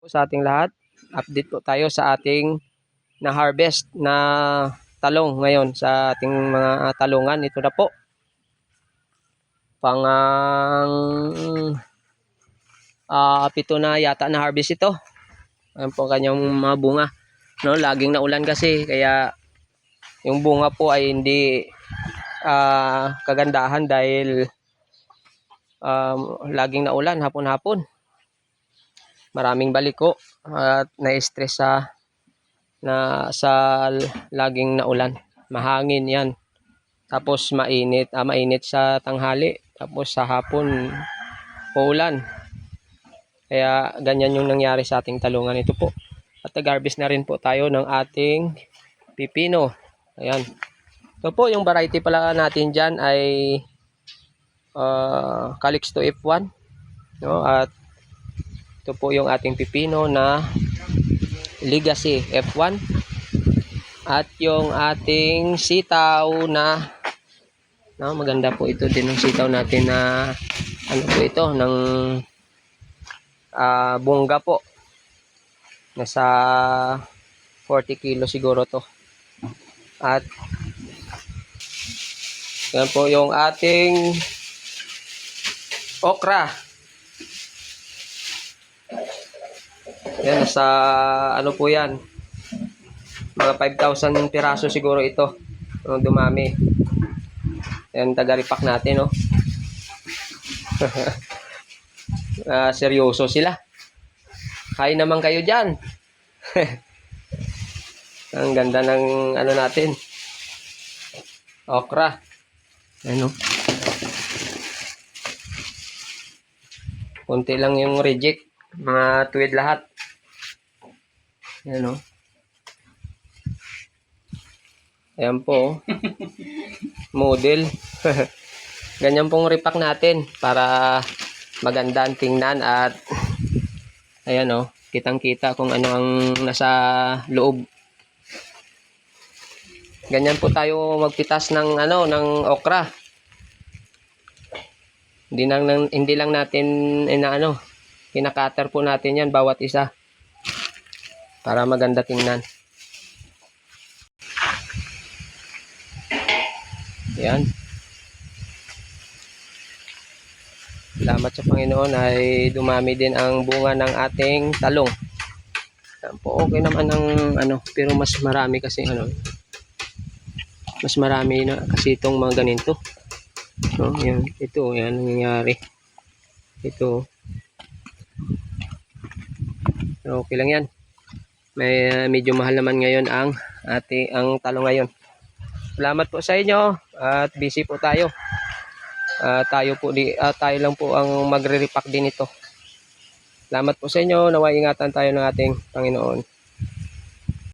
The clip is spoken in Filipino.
sa ating lahat. Update po tayo sa ating na-harvest na talong ngayon sa ating mga talungan. Ito na po. Pito na yata na harvest ito. Ayan po kanyang mga bunga. No, laging naulan kasi kaya yung bunga po ay hindi kagandahan dahil laging naulan hapon-hapon. Maraming baliko at na-stress sa laging naulan. Mahangin yan. Tapos mainit sa tanghali. Tapos sa hapon uulan. Kaya ganyan yung nangyari sa ating talungan. Ito po. At nag-harvest na rin po tayo ng ating pipino. Ayan. Ito po yung variety pala natin dyan ay Calixto F1. No? At ito po yung ating pipino na Legacy F1. At yung ating sitaw na maganda po ito din ng sitaw natin na ano po ito ng bongga po. Nasa 40 kilo siguro to. At yan po yung ating okra. Yan, nasa ano po yan. Mga 5,000 piraso siguro ito. Dumami. Yan, taga-repack natin, no? Seryoso sila. Kain naman kayo dyan. Ang ganda ng ano natin. Okra. Ano? Kunti lang yung reject. Mga tuwid lahat. Ano? Ayan po. Model. Ganyan pong repack natin para maganda ang tingnan at ayan o. Kitang-kita kung ano ang nasa loob. Ganyan po tayo magpitas ng ng okra. Hindi lang natin kinakater po natin yan bawat isa para maganda tingnan. Yan. Salamat sa Panginoon ay dumami din ang bunga ng ating talong. Yan po, okay naman ang pero mas marami kasi mas marami na kasi itong mga ganito. No, yan, yan nangyayari. Ito. Okay lang yan. May medyo mahal naman ngayon ang talong ngayon. Salamat po sa inyo at busy po tayo. Tayo lang po ang magre-repack din ito. Salamat po sa inyo. Naway ingatan tayo ng ating Panginoon.